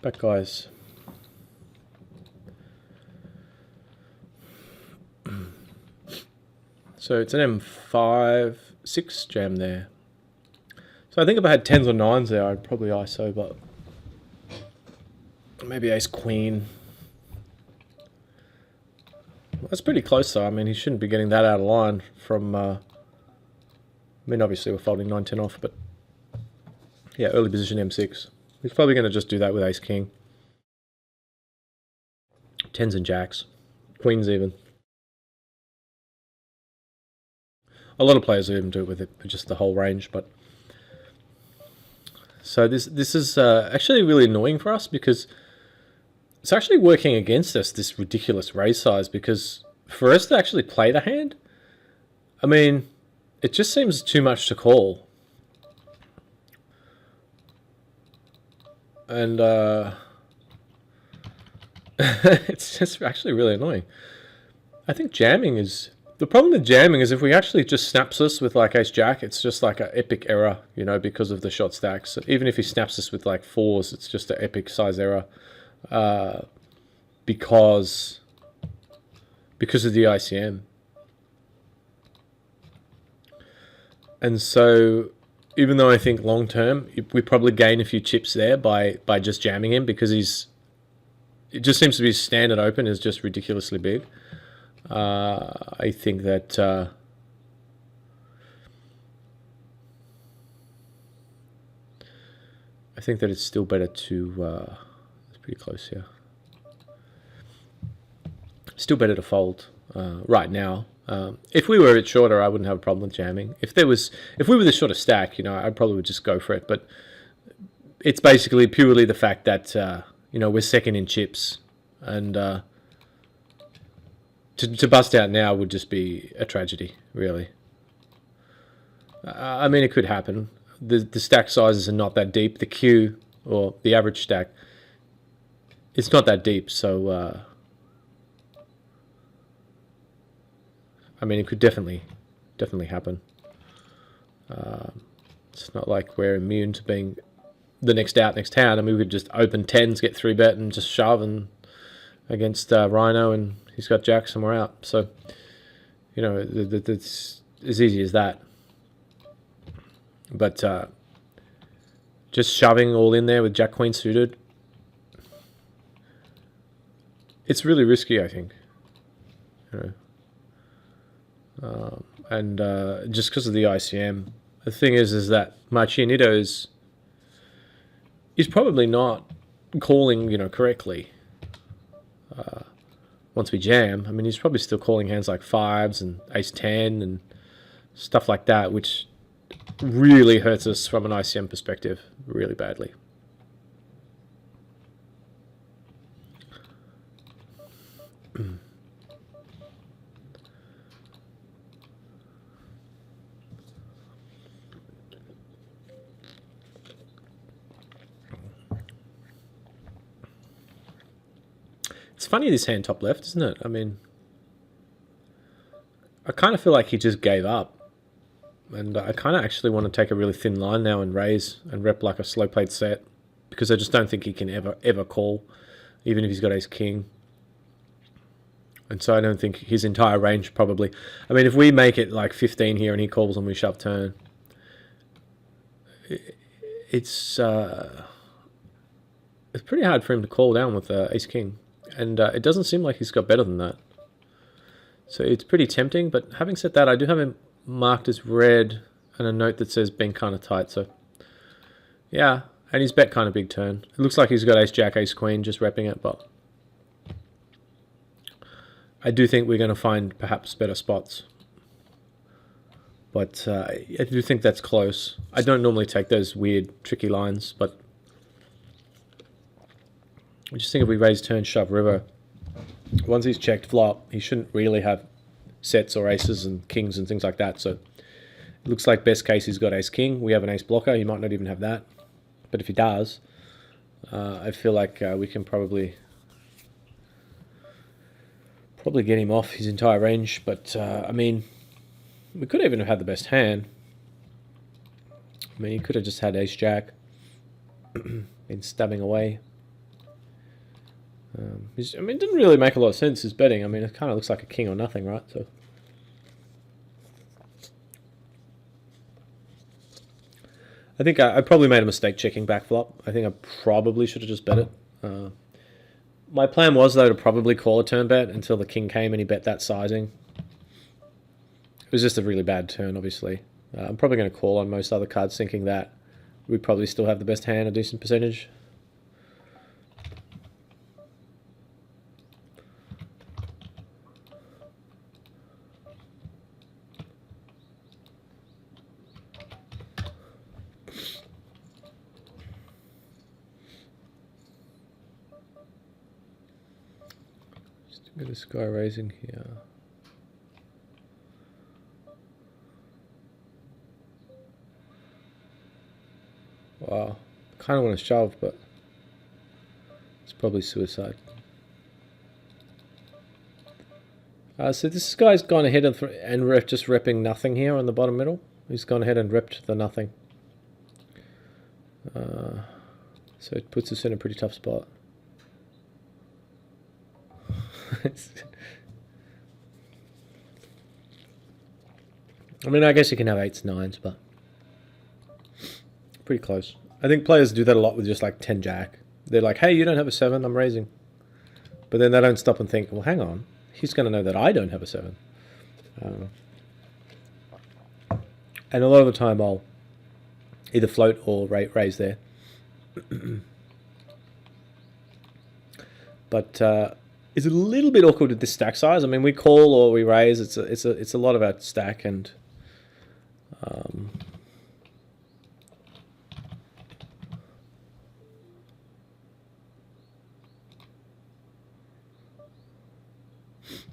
Back guys. So it's an M5, 6 jam there. So I think if I had 10s or 9s there, I'd probably ISO, but maybe ace queen. That's pretty close though. I mean, he shouldn't be getting that out of line from... I mean, obviously we're folding 9-10 off, but yeah, early position M6. He's probably going to just do that with ace king. 10s and jacks. Queens even. A lot of players will even do it with just the whole range, but... So this is actually really annoying for us because it's actually working against us, this ridiculous raise size, because for us to actually play the hand, I mean, it just seems too much to call. And it's just actually really annoying. I think jamming is... The problem with jamming is if we actually just snaps us with like ace jack, it's just like an epic error, you know, because of the shot stacks. So even if he snaps us with like 4s, it's just an epic size error because of the ICM. And so even though I think long term we probably gain a few chips there by just jamming him, because it just seems to be his standard open is just ridiculously big. I think that it's still better to it's pretty close here. Still better to fold right now. If we were a bit shorter, I wouldn't have a problem with jamming. If we were the shorter stack, you know, I probably would just go for it. But it's basically purely the fact that you know, we're second in chips, and to bust out now would just be a tragedy, really. I mean, it could happen. The stack sizes are not that deep. The queue, or the average stack, it's not that deep. So, I mean, it could definitely happen. It's not like we're immune to being the next out, next hand. I mean, we could just open 10s, get 3-bet, and just shove and against Rhino, and he's got jack somewhere out. So, you know, it's as easy as that. But just shoving all in there with jack queen suited, it's really risky, I think. You know, and just because of the ICM, the thing is that Marcianito is probably not calling, you know, correctly. Once we jam, I mean, he's probably still calling hands like 5s and ace-10 and stuff like that, which really hurts us from an ICM perspective really badly. It's funny, this hand top left, isn't it? I mean, I kind of feel like he just gave up. And I kind of actually want to take a really thin line now and raise and rep like a slow played set, because I just don't think he can ever call, even if he's got ace king. And so I don't think his entire range probably... I mean, if we make it like 15 here and he calls and we shove turn, it's pretty hard for him to call down with ace king. And it doesn't seem like he's got better than that. So it's pretty tempting, but having said that, I do have him marked as red and a note that says being kind of tight. So yeah, and he's bet kind of big turn. It looks like he's got ace jack, ace queen, just repping it, but I do think we're going to find perhaps better spots. But I do think that's close. I don't normally take those weird, tricky lines, but I just think if we raise turn, shove river, once he's checked flop, he shouldn't really have sets or aces and kings and things like that. So it looks like best case he's got ace king. We have an ace blocker. He might not even have that. But if he does, I feel like we can probably get him off his entire range. But I mean, we could even have had the best hand. I mean, he could have just had ace jack, been stabbing away. I mean, it didn't really make a lot of sense, his betting. I mean, it kind of looks like a king or nothing, right? So I think I probably made a mistake checking back flop. I think I probably should have just bet it. My plan was, though, to probably call a turn bet until the king came and he bet that sizing. It was just a really bad turn, obviously. I'm probably going to call on most other cards, thinking that we'd probably still have the best hand, a decent percentage. Look at this guy raising here. Wow. Kind of want to shove, but it's probably suicide. So this guy's gone ahead and just repping nothing here on the bottom middle. He's gone ahead and repped the nothing. So it puts us in a pretty tough spot. I mean, I guess you can have 8s, 9s, but pretty close. I think players do that a lot with just like 10 jack. They're like, hey, you don't have a 7, I'm raising. But then they don't stop and think, well, hang on, he's going to know that I don't have a 7. And a lot of the time I'll either float or raise there. But it's a little bit awkward with this stack size. I mean, we call or we raise. It's a lot of our stack, and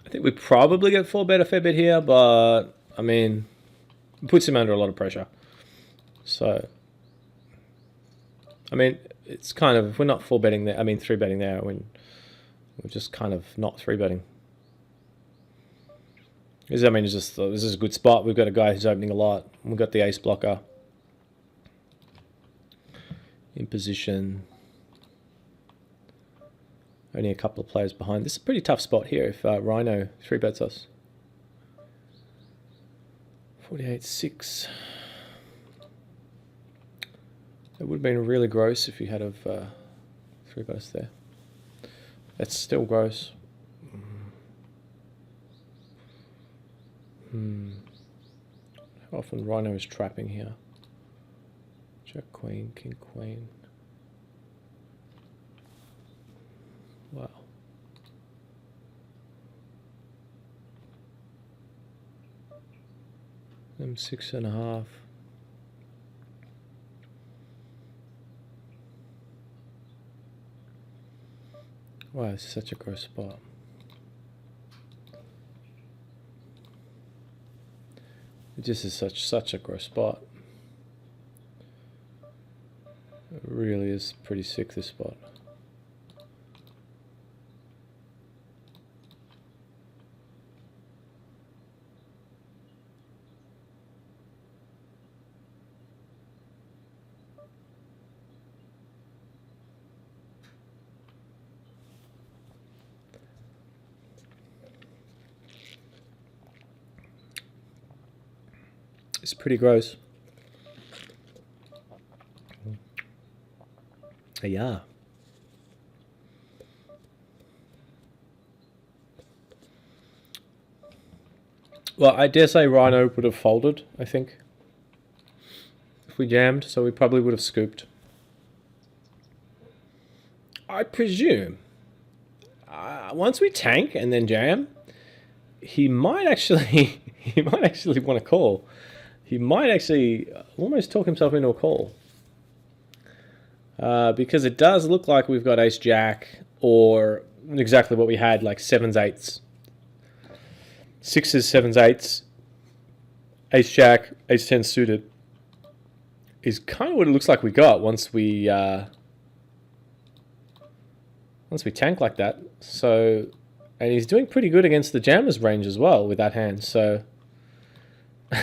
I think we probably get 4-bet a fair bit here, but I mean, it puts him under a lot of pressure. So, I mean, it's kind of, if we're not 4-betting there, I mean 3-betting there, we're just kind of not 3-betting. I mean, it's just, this is a good spot. We've got a guy who's opening a lot. We've got the ace blocker in position. Only a couple of players behind. This is a pretty tough spot here if Rhino 3-bets us. 48-6. It would have been really gross if he had 3-bet us there. That's still gross. How often Rhino is trapping here? Jack Queen, King Queen. Wow. M6.5. Wow, it's such a gross spot. It just is such a gross spot. It really is pretty sick, this spot. It's pretty gross. Yeah. Well, I dare say Rhino would have folded, I think, if we jammed, so we probably would have scooped. I presume once we tank and then jam, he might actually want to call. He might actually almost talk himself into a call. Because it does look like we've got ace jack, or exactly what we had, like 7s, 8s. 6s, 7s, 8s. Ace jack, ace 10 suited. Is kind of what it looks like we got once we tank like that. So, and he's doing pretty good against the jammers range as well with that hand. So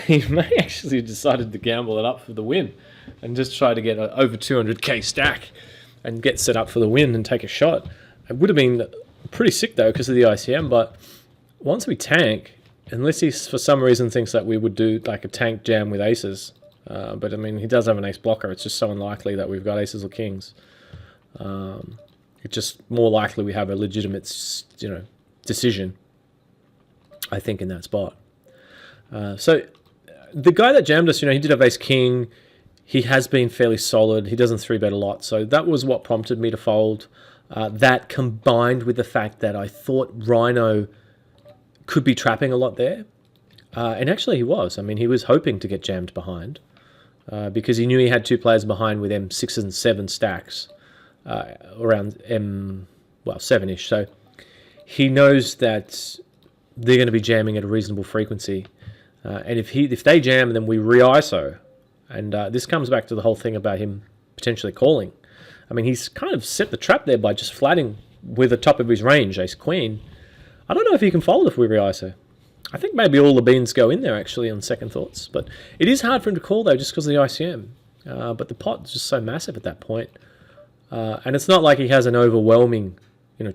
he may actually have decided to gamble it up for the win and just try to get an over 200k stack and get set up for the win and take a shot. It would have been pretty sick though because of the ICM, but once we tank, unless he for some reason thinks that we would do like a tank jam with aces, but I mean he does have an ace blocker. It's just so unlikely that we've got aces or kings. It's just more likely we have a legitimate, decision, I think, in that spot. So the guy that jammed us, he did have ace king. He has been fairly solid. He doesn't 3-bet a lot. So that was what prompted me to fold. That combined with the fact that I thought Rhino could be trapping a lot there. And actually he was. I mean, he was hoping to get jammed behind because he knew he had two players behind with M6 and 7 stacks around 7-ish. So he knows that they're going to be jamming at a reasonable frequency. And if they jam, then we re-ISO. And this comes back to the whole thing about him potentially calling. I mean, he's kind of set the trap there by just flatting with the top of his range, ace-queen. I don't know if he can fold if we re-ISO. I think maybe all the beans go in there, actually, on second thoughts. But it is hard for him to call, though, just because of the ICM. But the pot is just so massive at that point. And it's not like he has an overwhelming,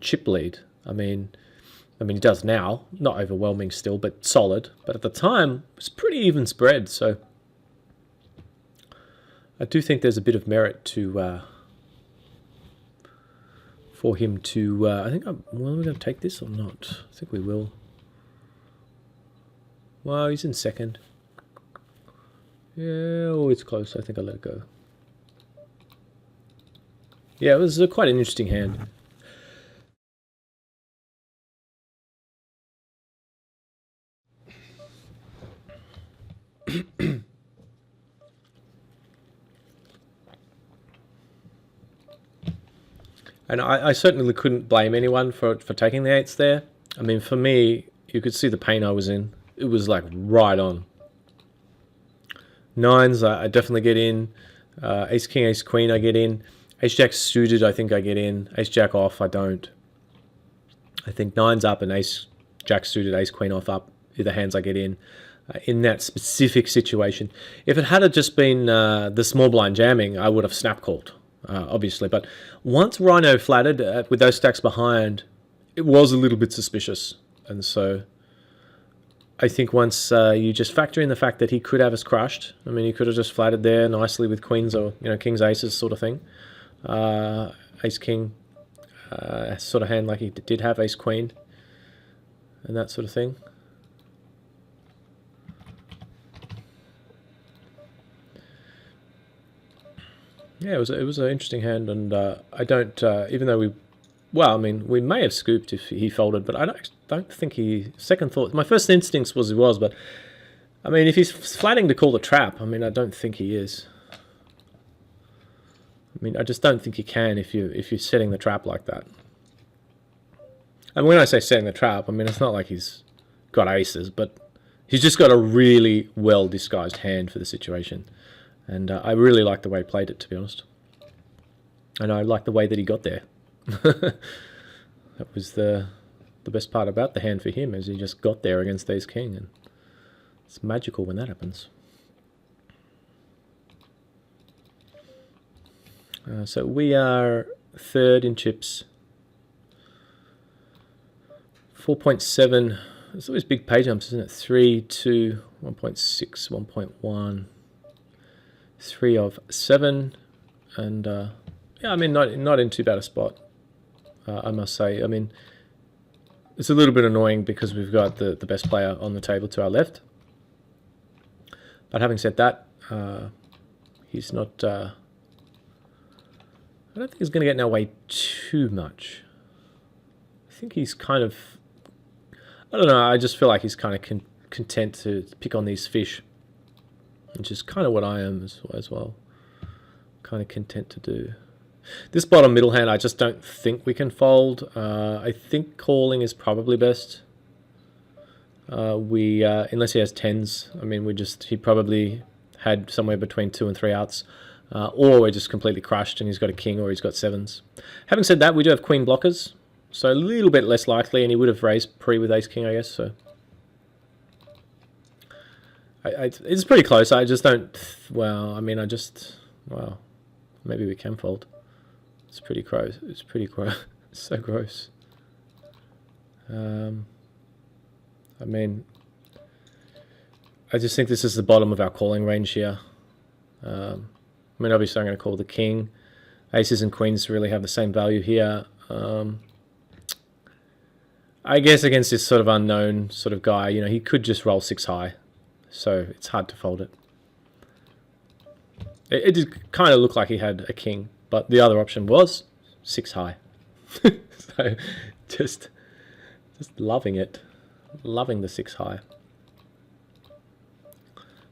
chip lead. I mean, he does now. Not overwhelming still, but solid. But at the time, it was pretty even spread. So I do think there's a bit of merit to for him to. I think. Are we going to take this or not? I think we will. Well, he's in second. Yeah, it's close. I think I'll let it go. Yeah, it was quite an interesting hand. And I certainly couldn't blame anyone for taking the eights there. I mean, for me, you could see the pain I was in. It was like right on. Nines, I definitely get in. Ace king, ace queen, I get in. Ace jack suited, I think I get in. Ace jack off, I don't. I think nines up and ace jack suited, ace queen off up are the hands I get in that specific situation. If it had just been the small blind jamming, I would have snap called. Obviously, but once Rhino flattered with those stacks behind, it was a little bit suspicious, and so I think once you just factor in the fact that he could have us crushed. I mean, he could have just flattered there nicely with queens or kings aces sort of thing, ace king, sort of hand like he did have ace queen, and that sort of thing. Yeah, it was an interesting hand, and I don't even though we may have scooped if he folded, but I don't think he. Second thought, my first instinct was he was, but I mean, if he's flatting to call the trap, I mean, I don't think he is. I mean, I just don't think you can if you're setting the trap like that. And when I say setting the trap, I mean it's not like he's got aces, but he's just got a really well disguised hand for the situation. And I really like the way he played it, to be honest. And I like the way that he got there. That was the best part about the hand for him, is he just got there against ace king, and it's magical when that happens. So we are third in chips. 4.7. There's always big pay jumps, isn't it? 3, 2, 1.6, 1.1. 3 of 7, and yeah, I mean not in too bad a spot, I must say. I mean, it's a little bit annoying because we've got the best player on the table to our left, but having said that, he's not. I don't think he's going to get in our way too much. I think he's kind of. I don't know. I just feel like he's kind of content to pick on these fish. Which is kind of what I am as well. Kind of content to do. This bottom middle hand, I just don't think we can fold. I think calling is probably best. Unless he has tens. I mean, he probably had somewhere between 2 and 3 outs. Or we're just completely crushed and he's got a king or he's got sevens. Having said that, we do have queen blockers. So a little bit less likely, and he would have raised pre with ace king, I guess. So it's pretty close. I just don't. Well, I mean, maybe we can fold. It's pretty close. It's pretty close. So gross. I mean, I just think this is the bottom of our calling range here. I mean, obviously I'm going to call the king. Aces and queens really have the same value here. I guess against this sort of unknown sort of guy, you know, he could just roll 6 high. So it's hard to fold it. It did kind of look like he had a king, but the other option was 6 high. So just loving it. Loving the 6 high.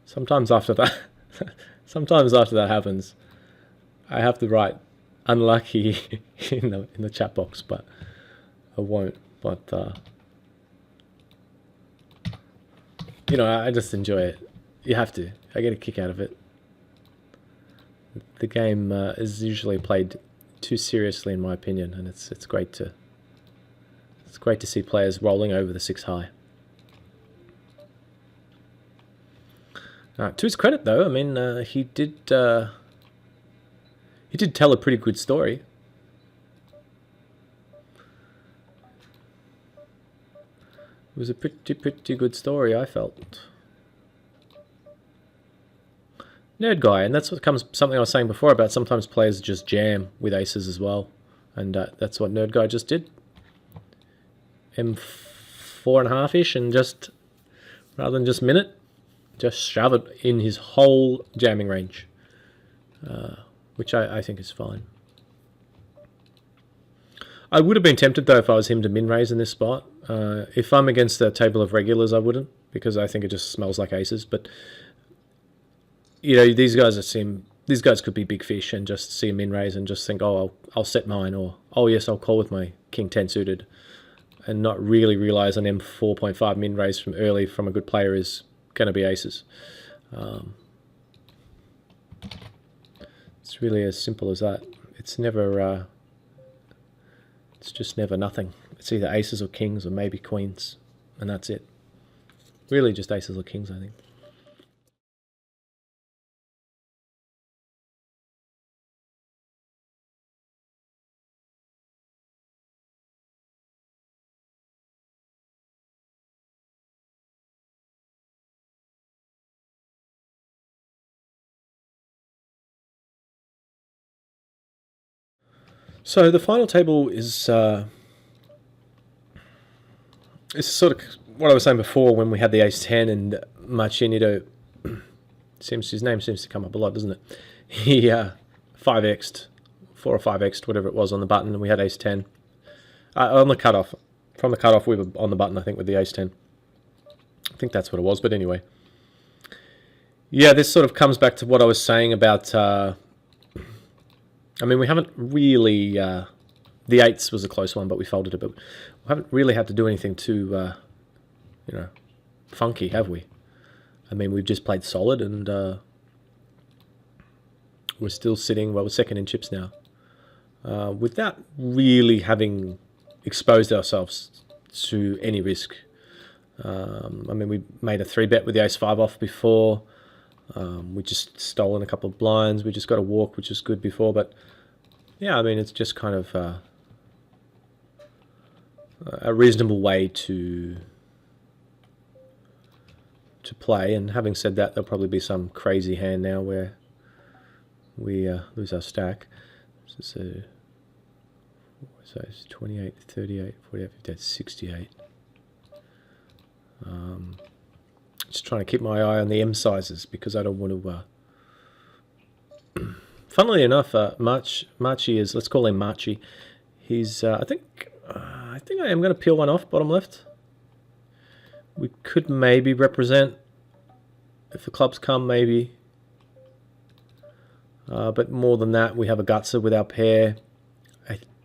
Sometimes after that happens, I have to write unlucky in the chat box, but I won't. But you know, I just enjoy it. You have to. I get a kick out of it. The game is usually played too seriously, in my opinion, and it's great to see players rolling over the 6 high. To his credit, though, I mean, he did tell a pretty good story. It was a pretty good story, I felt. Nerd guy, and that's what comes. Something I was saying before about sometimes players just jam with aces as well, and that's what Nerd guy just did. M4.5-ish, and just rather than just min it, just shove it in his whole jamming range, which I think is fine. I would have been tempted, though, if I was him to min-raise in this spot. If I'm against a table of regulars, I wouldn't, because I think it just smells like aces. But, you know, these guys could be big fish and just see a min-raise and just think, oh, I'll set mine, or, oh, yes, I'll call with my king 10 suited, and not really realize an M4.5 min-raise from early from a good player is going to be aces. It's really as simple as that. It's never... It's just never nothing. It's either aces or kings or maybe queens, and that's it. Really just aces or kings, I think. So the final table is sort of what I was saying before when we had the ace 10 and Machinito. His name seems to come up a lot, doesn't it? He 5x'd, 4 or 5x'd, whatever it was, on the button, and we had ace 10. On the cutoff. From the cutoff, we were on the button, I think, with the ace 10. I think that's what it was, but anyway. Yeah, this sort of comes back to what I was saying about... I mean, we haven't really... the eights was a close one, but we folded it. But we haven't really had to do anything too, you know, funky, have we? I mean, we've just played solid, and we're still sitting... Well, we're second in chips now. Without really having exposed ourselves to any risk. I mean, we made a 3-bet with the ace-5 off before. We just stolen a couple of blinds. We just got a walk, which was good before. But, yeah, I mean, it's just kind of a reasonable way to play. And having said that, there'll probably be some crazy hand now where we lose our stack. So it's 28, 38, 48, 58, 68. Just trying to keep my eye on the M sizes because I don't want to... Funnily enough, Marchi is... Let's call him Marchi. He's... I think I am going to peel one off, bottom left. We could maybe represent... If the clubs come, maybe. But more than that, we have a gutser with our pair.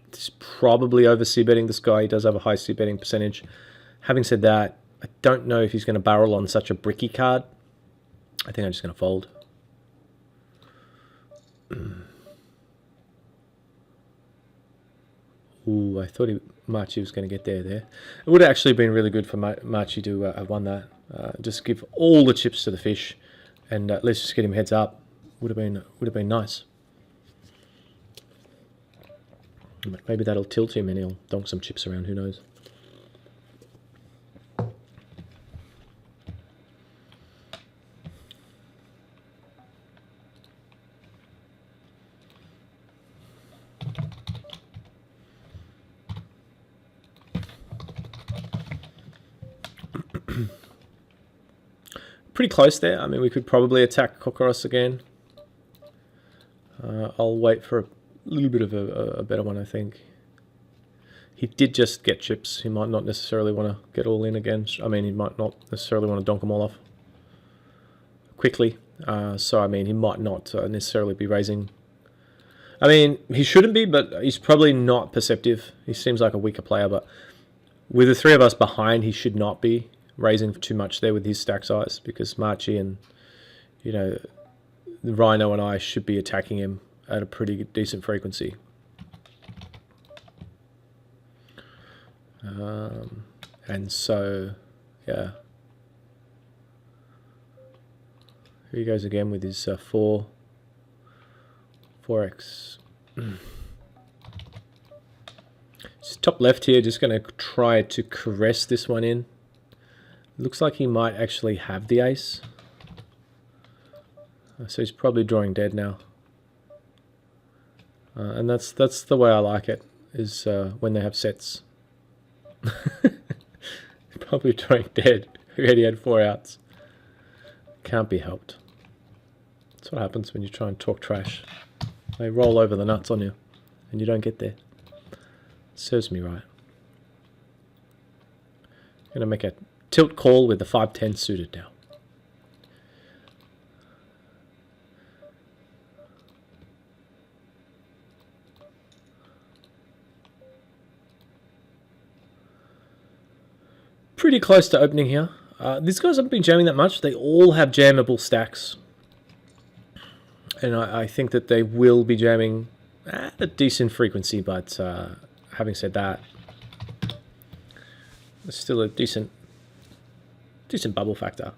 It's probably over c-betting this guy. He does have a high c-betting percentage. Having said that, I don't know if he's going to barrel on such a bricky card. I think I'm just going to fold. Ooh, I thought Marchi was going to get there. It would have actually been really good for Marchi to have won that. Just give all the chips to the fish, and let's just get him heads up. Would have been nice. Maybe that'll tilt him and he'll donk some chips around, who knows. Pretty close there. I mean, we could probably attack Kokoros again. I'll wait for a little bit of a better one, I think. He did just get chips. He might not necessarily want to get all in again. I mean, he might not necessarily want to donk them all off quickly. So, I mean, he might not necessarily be raising. I mean, he shouldn't be, but he's probably not perceptive. He seems like a weaker player, but with the three of us behind, he should not be raising too much there with his stack size, because Marchi and, you know, the Rhino and I should be attacking him at a pretty decent frequency. And so, yeah. Here he goes again with his 4x. Just top left here, just going to try to caress this one in. Looks like he might actually have the ace. So he's probably drawing dead now. And that's the way I like it, is when they have sets. Probably drawing dead. He already had 4 outs. Can't be helped. That's what happens when you try and talk trash. They roll over the nuts on you, and you don't get there. Serves me right. I'm gonna make a tilt call with the 5-10 suited now. Pretty close to opening here. These guys haven't been jamming that much. They all have jammable stacks. And I think that they will be jamming at a decent frequency, but having said that, there's still a decent bubble factor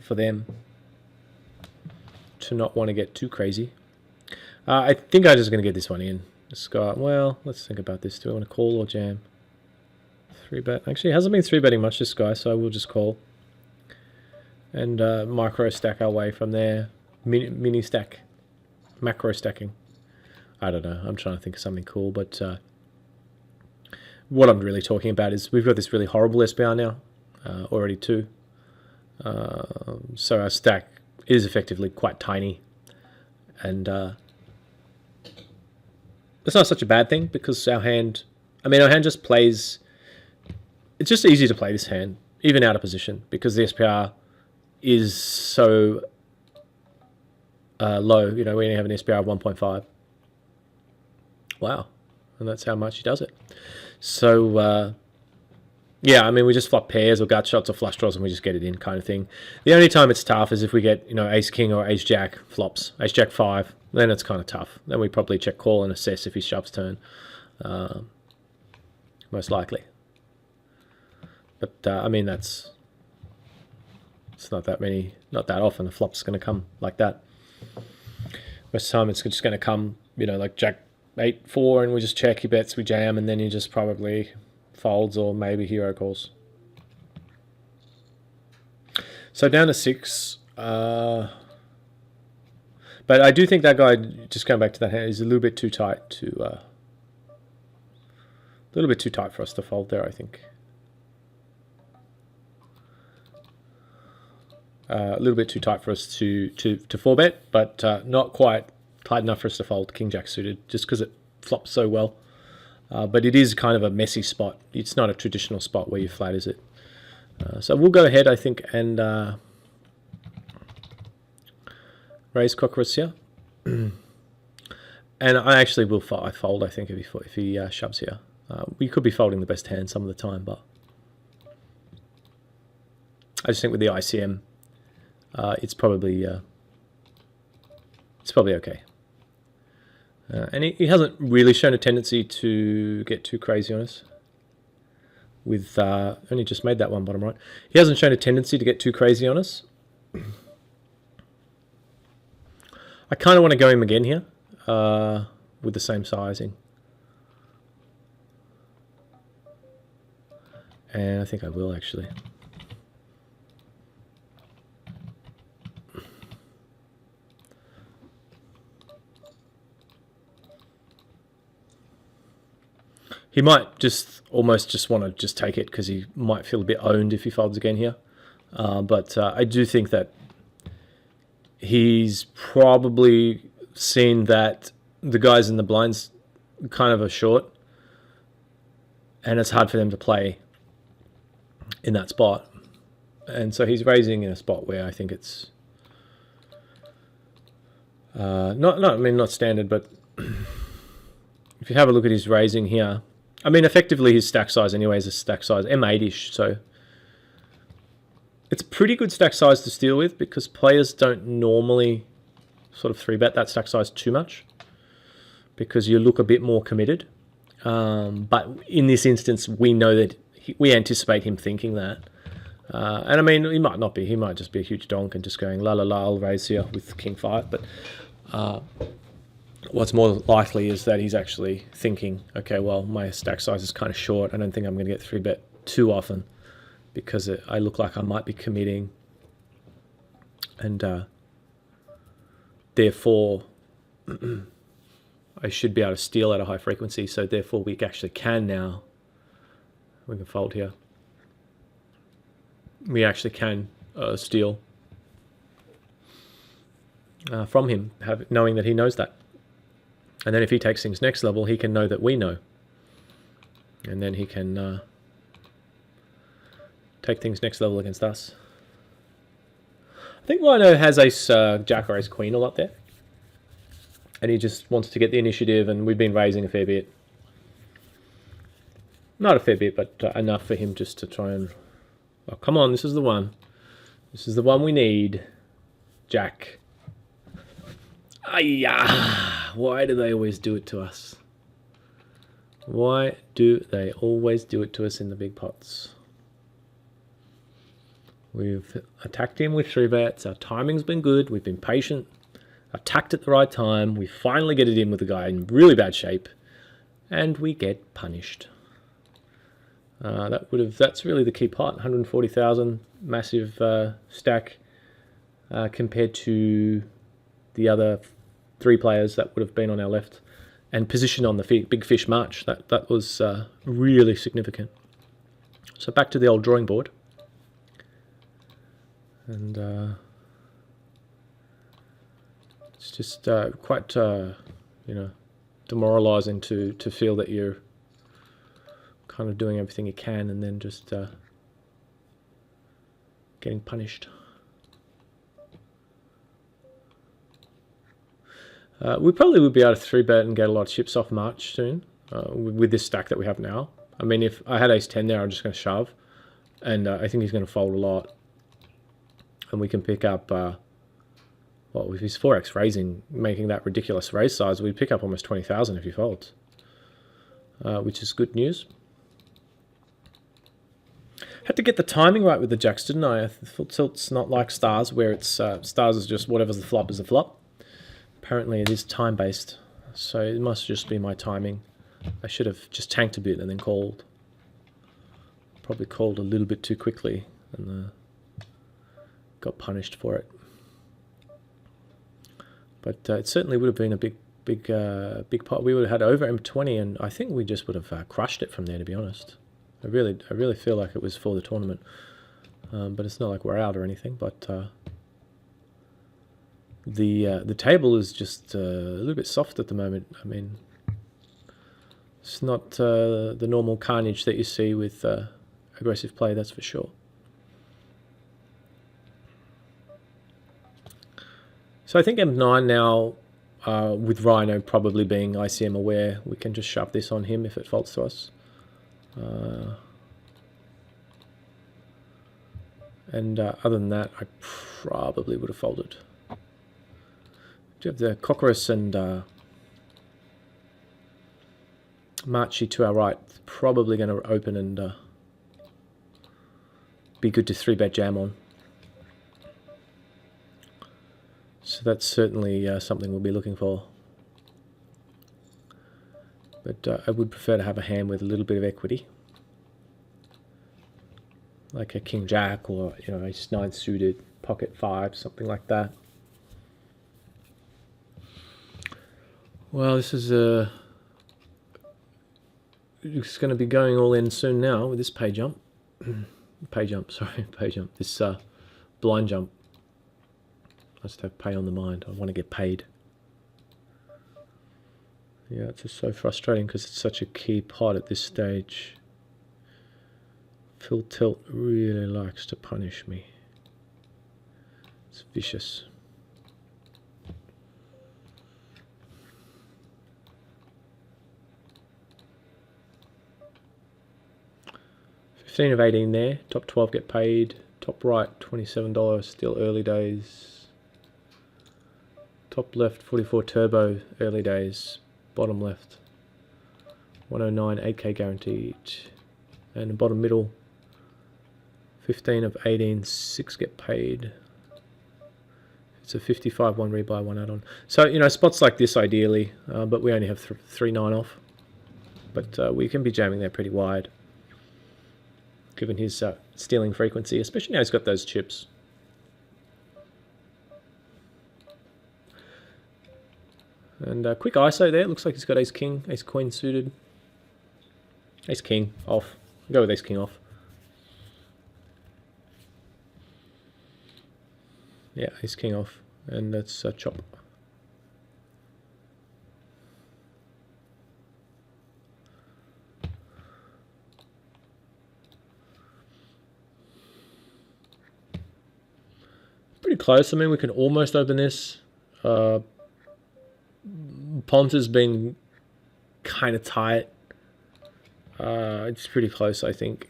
for them to not want to get too crazy. I think I'm just going to get this one in. This guy, well, let's think about this. Do I want to call or jam? 3-bet. Actually, it hasn't been 3-betting much, this guy, so I will just call. And micro stack our way from there. Mini stack. Macro stacking. I don't know. I'm trying to think of something cool, but what I'm really talking about is we've got this really horrible SPR now. Already 2. So our stack is effectively quite tiny. And it's not such a bad thing, because our hand... I mean, our hand just plays... It's just easy to play this hand, even out of position, because the SPR is so low. You know, we only have an SPR of 1.5. Wow. And that's how much he does it. So, yeah, I mean, we just flop pairs or gut shots or flush draws and we just get it in, kind of thing. The only time it's tough is if we get, you know, ace-king or ace-jack flops. Ace-jack 5, then it's kind of tough. Then we probably check call and assess if he shoves turn. Most likely. But, I mean, it's not that often a flop's going to come like that. Most of the time it's just going to come, you know, like jack 8-4 and we just check, he bets, we jam, and then he just probably folds or maybe hero calls. So down to 6. But I do think that guy, just going back to that hand, is a little bit too tight to... a little bit too tight for us to fold there, I think. A little bit too tight for us to 4-bet, but not quite tight enough for us to fold King Jack suited, just because it flops so well. But it is kind of a messy spot. It's not a traditional spot where you flat, is it? So we'll go ahead, I think, and raise Cockroach here. And I actually will fold, I think, if he shoves here. We could be folding the best hand some of the time, but I just think with the ICM, it's probably okay. And he hasn't really shown a tendency to get too crazy on us. With only just made that one bottom right. He hasn't shown a tendency to get too crazy on us. I kind of want to go him again here with the same sizing. And I think I will actually. He might just almost just want to just take it because he might feel a bit owned if he folds again here. But I do think that he's probably seen that the guys in the blinds kind of are short, and it's hard for them to play in that spot. And so he's raising in a spot where I think it's not standard, but if you have a look at his raising here, I mean, effectively his stack size anyway is a stack size M8-ish, so it's a pretty good stack size to steal with because players don't normally sort of 3-bet that stack size too much because you look a bit more committed. But in this instance, we know that we anticipate him thinking that. And I mean, he might not be. He might just be a huge donk and just going, la la la, I'll raise here with King 5. But what's more likely is that he's actually thinking, okay, well, my stack size is kind of short. I don't think I'm going to get 3-bet too often because I look like I might be committing. And therefore, I should be able to steal at a high frequency. So therefore, we actually can now. We can fold here. We actually can steal from him, knowing that he knows that. And then if he takes things next level, he can know that we know. And then he can take things next level against us. I think Rhino has ace jack or ace queen a lot there. And he just wants to get the initiative, and we've been raising a fair bit. Not a fair bit, but enough for him just to try and... Oh, come on, this is the one. This is the one we need. Jack. Ayah! Why do they always do it to us? Why do they always do it to us in the big pots? We've attacked him with 3-bets. Our timing's been good. We've been patient. Attacked at the right time. We finally get it in with the guy in really bad shape. And we get punished. That's really the key pot. 140,000, massive stack compared to the other 3 players that would have been on our left, and position on the big fish march. That was really significant. So back to the old drawing board, and it's just quite demoralising to feel that you're kind of doing everything you can and then just getting punished. We probably would be able to 3-bet and get a lot of chips off March soon with this stack that we have now. I mean, if I had ace-10 there, I'm just going to shove, and I think he's going to fold a lot. And we can pick up, well, with his 4x raising, making that ridiculous raise size, we'd pick up almost 20,000 if he folds, which is good news. Had to get the timing right with the jacks, didn't I? Full tilt's not like stars, where it's stars is just whatever's the flop is the flop. Apparently it is time-based, so it must just be my timing. I should have just tanked a bit and then called. Probably called a little bit too quickly and got punished for it. But it certainly would have been a big pot. We would have had over M20, and I think we just would have crushed it from there, to be honest. I really feel like it was for the tournament, but it's not like we're out or anything. But the table is just a little bit soft at the moment. I mean, it's not the normal carnage that you see with aggressive play, that's for sure. So I think M9 now, with Rhino probably being ICM aware, we can just shove this on him if it faults to us. And other than that, I probably would have folded. Do you have the Cockroach and Marchi to our right? Probably going to open and be good to 3-bet jam on. So that's certainly something we'll be looking for. But I would prefer to have a hand with a little bit of equity. like a king jack or ace nine suited, pocket five, something like that. Well, this is it's going to be going all in soon now with this pay jump. Pay jump. This blind jump. I just have pay on the mind. I want to get paid. Yeah, it's just so frustrating because it's such a key pot at this stage. Phil Tilt really likes to punish me. It's vicious. $15 of 18 there. Top 12 get paid. Top right, $27. Still early days. Top left, 44 turbo, early days. Bottom left, 109, 8k guaranteed. And the bottom middle, 15 of 18, 6 get paid. It's a 55, 1 rebuy, 1 add-on. So, spots like this ideally, but we only have 3 9 off. But we can be jamming there pretty wide, given his stealing frequency, especially now he's got those chips. And quick ISO there. Looks like he's got ace king, ace queen suited. Ace king off. Go with ace king off. Yeah, ace king off. And that's chop. Pretty close. I mean, we can almost open this. Pont has been kind of tight. It's pretty close, I think.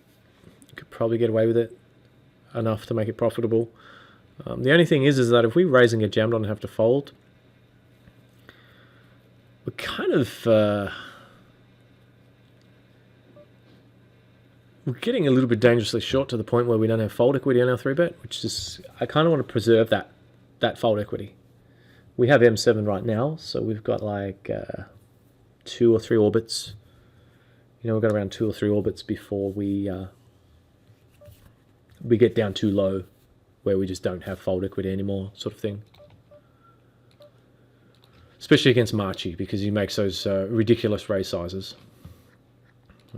You could probably get away with it enough to make it profitable. The only thing is that if we raise and get jammed on and have to fold, we're kind of we're getting a little bit dangerously short to the point where we don't have fold equity on our 3-bet, which is, I kind of want to preserve that fold equity. We have M7 right now, so we've got like 2 or 3 orbits. We've got around 2 or 3 orbits before we get down too low, where we just don't have fold equity anymore, sort of thing. Especially against Marchi, because he makes those ridiculous raise sizes.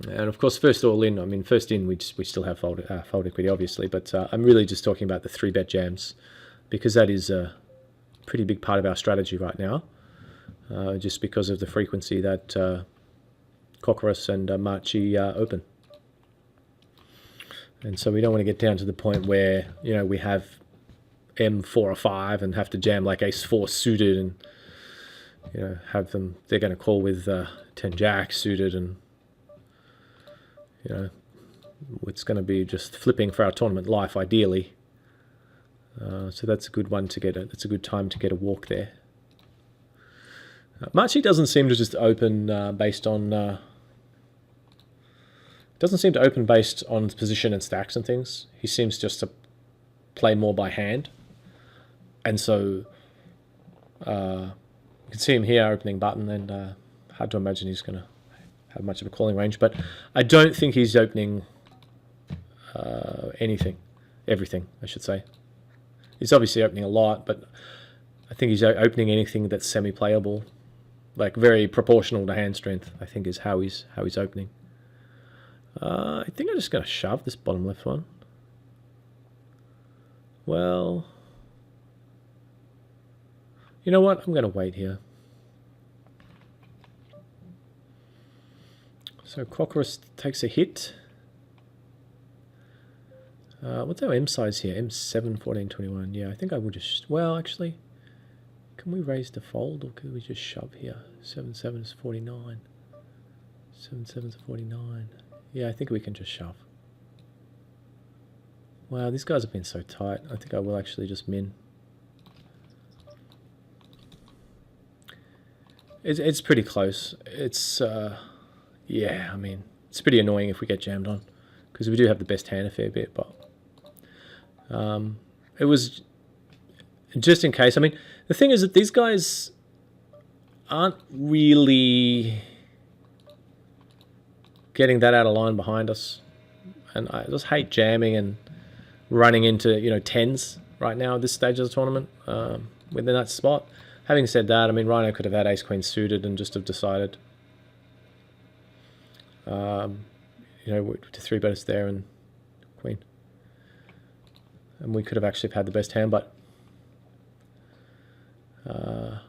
And of course, first all in. I mean, first in we still have fold equity, obviously, but I'm really just talking about the 3-bet jams, because that is a pretty big part of our strategy right now, just because of the frequency that Cockroach and Marchi open. And so we don't want to get down to the point where we have M4 or 5 and have to jam like ace 4 suited, and have them, they're going to call with 10 jack suited, and it's going to be just flipping for our tournament life ideally. So that's a good one to get it's a good time to get a walk there. Marchi doesn't seem to just open based on position and stacks and things. He seems just to play more by hand, and so you can see him here opening button, and hard to imagine he's going to have much of a calling range. But I don't think he's opening everything, I should say. He's obviously opening a lot, but I think he's opening anything that's semi-playable, like very proportional to hand strength, I think is how he's opening. I think I'm just going to shove this bottom left one. Well, you know what? I'm going to wait here. So Cockroach takes a hit. What's our M size here? M7, 14, 21. Yeah, I think I will just... Well, actually, can we raise to fold, or could we just shove here? 7-7 is 49. 7-7 is 49. Yeah, I think we can just shove. Wow, these guys have been so tight. I think I will actually just min. It's pretty close. It's... yeah, I mean, it's pretty annoying if we get jammed on, because we do have the best hand a fair bit, but it was just in case. I mean, the thing is that these guys aren't really getting that out of line behind us. And I just hate jamming and running into, tens right now at this stage of the tournament within that spot. Having said that, I mean, Rhino could have had ace-queen suited and just have decided, to 3-bet us there and queen. And we could have actually had the best hand, but I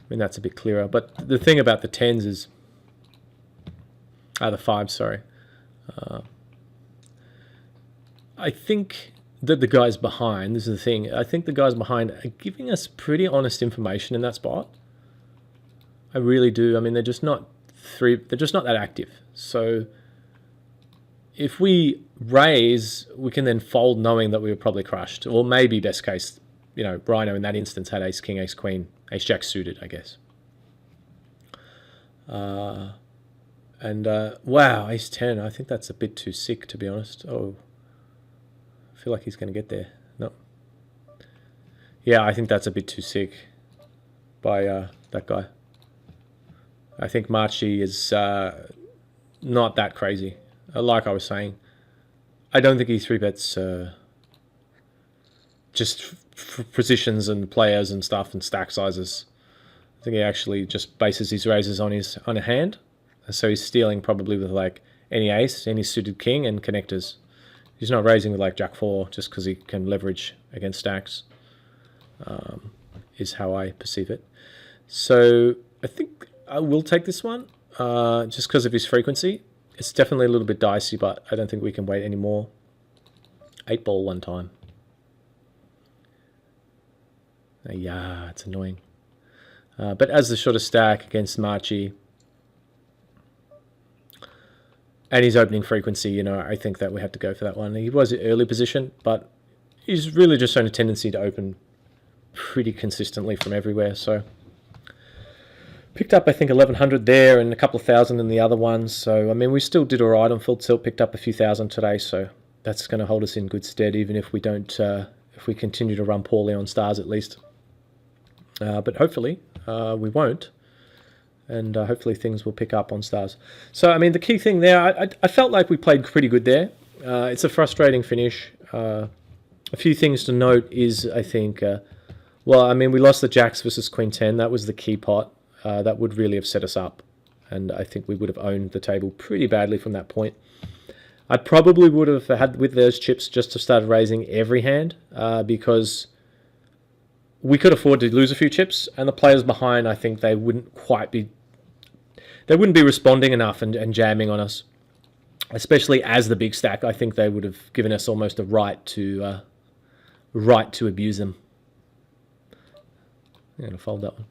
mean, that's a bit clearer. But the thing about the tens is, the fives, sorry. I think that the guys behind, this is the thing, I think the guys behind are giving us pretty honest information in that spot. I really do. I mean, they're just not that active. So if we raise, we can then fold knowing that we were probably crushed. Or maybe best case, Rhino in that instance had ace king, ace queen, ace jack suited, I guess. Wow, ace 10. I think that's a bit too sick, to be honest. Oh, I feel like he's going to get there. No. Yeah, I think that's a bit too sick by that guy. I think Marchi is not that crazy. Like I was saying, I don't think he 3-bets just positions and players and stuff and stack sizes. I think he actually just bases his raises on a hand. So he's stealing probably with like any ace, any suited king, and connectors. He's not raising with like Jack 4 just because he can leverage against stacks, is how I perceive it. So I think I will take this one just because of his frequency. It's definitely a little bit dicey, but I don't think we can wait anymore. 8-ball one time. Yeah, it's annoying. But as the shortest stack against Marchi, and his opening frequency, I think that we have to go for that one. He was an early position, but he's really just shown a tendency to open pretty consistently from everywhere. So picked up, I think, 1,100 there and a couple of thousand in the other ones. So, I mean, we still did all right on full tilt, picked up a few thousand today. So that's going to hold us in good stead, even if we don't, if we continue to run poorly on stars at least. But hopefully we won't. And hopefully things will pick up on stars. So, I mean, the key thing there, I felt like we played pretty good there. It's a frustrating finish. A few things to note is, I think, we lost the jacks versus queen 10. That was the key pot. That would really have set us up. And I think we would have owned the table pretty badly from that point. I probably would have had, with those chips, just to start raising every hand because we could afford to lose a few chips. And the players behind, I think they wouldn't be responding enough and jamming on us, especially as the big stack. I think they would have given us almost a right to abuse them. I'm going to fold that one.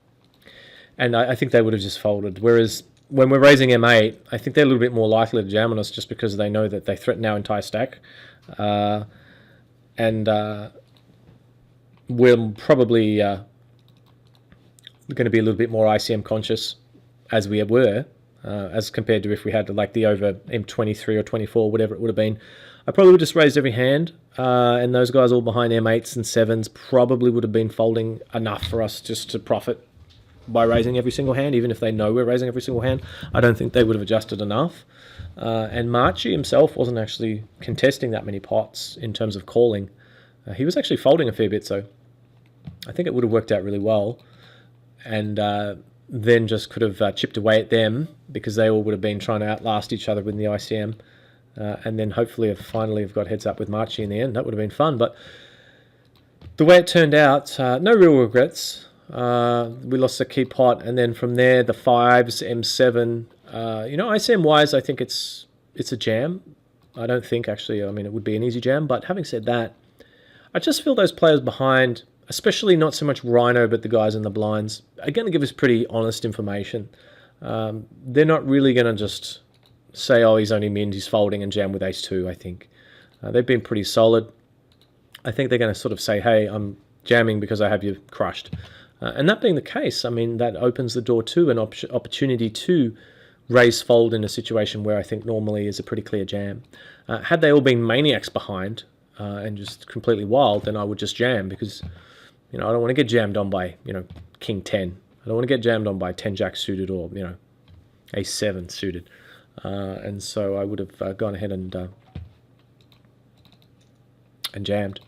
And I think they would have just folded. Whereas when we're raising M8, I think they're a little bit more likely to jam on us just because they know that they threaten our entire stack. We're probably going to be a little bit more ICM conscious as we were, as compared to if we had like the over M23 or 24, whatever it would have been. I probably would have just raised every hand, and those guys all behind M8s and 7s probably would have been folding enough for us just to profit by raising every single hand, even if they know we're raising every single hand. I don't think they would have adjusted enough. And Marchi himself wasn't actually contesting that many pots in terms of calling. He was actually folding a fair bit, so I think it would have worked out really well. And then just could have chipped away at them because they all would have been trying to outlast each other with the ICM. And then hopefully finally have got heads up with Marchi in the end. That would have been fun. But the way it turned out, no real regrets. We lost a key pot, and then from there the 5s, M7. ICM wise, I think it's a jam. I don't think actually. I mean, it would be an easy jam. But having said that, I just feel those players behind, especially not so much Rhino, but the guys in the blinds, are going to give us pretty honest information. They're not really going to just say, "Oh, he's only mint, he's folding," and jam with ace 2. I think they've been pretty solid. I think they're going to sort of say, "Hey, I'm jamming because I have you crushed." And that being the case, I mean, that opens the door to an opportunity to raise fold in a situation where I think normally is a pretty clear jam. Had they all been maniacs behind and just completely wild, then I would just jam because, I don't want to get jammed on by, king 10. I don't want to get jammed on by 10 jack suited or, ace 7 suited. and so I would have gone ahead and jammed.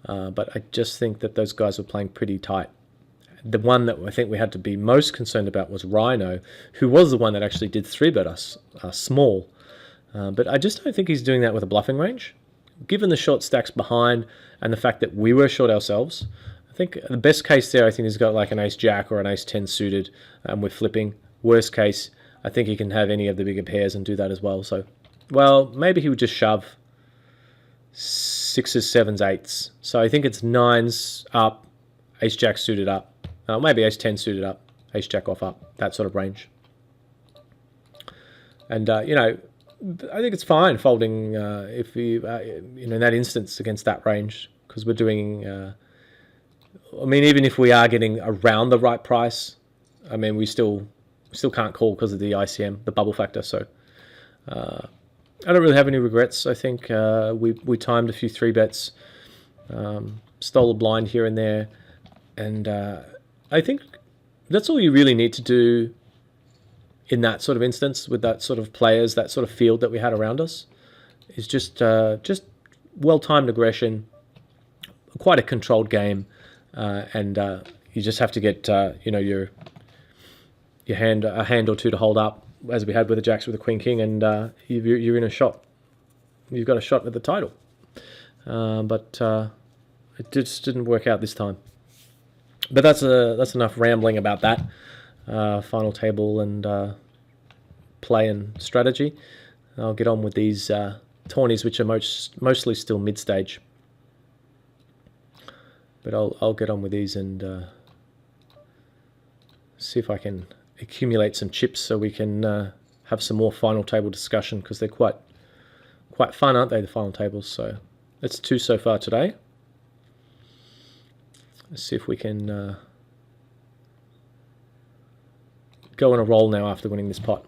But I just think that those guys were playing pretty tight. The one that I think we had to be most concerned about was Rhino, who was the one that actually did 3-bet us small. But I just don't think he's doing that with a bluffing range. Given the short stacks behind and the fact that we were short ourselves, I think the best case there, I think he's got like an ace-jack or an ace-10 suited, and we're flipping. Worst case, I think he can have any of the bigger pairs and do that as well. So, well, maybe he would just shove 6s, 7s, 8s. So I think it's 9s up, ace-jack suited up. Maybe ace-10 suited up, ace-jack off up, that sort of range. And, you know, I think it's fine folding if you, in that instance against that range, because we're doing, I mean, even if we are getting around the right price, I mean, we still can't call because of the ICM, the bubble factor. So I don't really have any regrets. I think we timed a few 3-bets, stole a blind here and there, and I think that's all you really need to do in that sort of instance with that sort of players, that sort of field that we had around us, is just well-timed aggression, quite a controlled game, and you just have to get you know, your hand, a hand or two to hold up, as we had with the jacks with the queen king, and you're in a shot. You've got a shot at the title, but it just didn't work out this time. But that's enough rambling about that final table and play and strategy. I'll get on with these tourneys, which are mostly still mid-stage. But I'll get on with these and see if I can accumulate some chips so we can have some more final table discussion, because they're quite fun, aren't they, the final tables? So that's 2 so far today. Let's see if we can go on a roll now after winning this pot.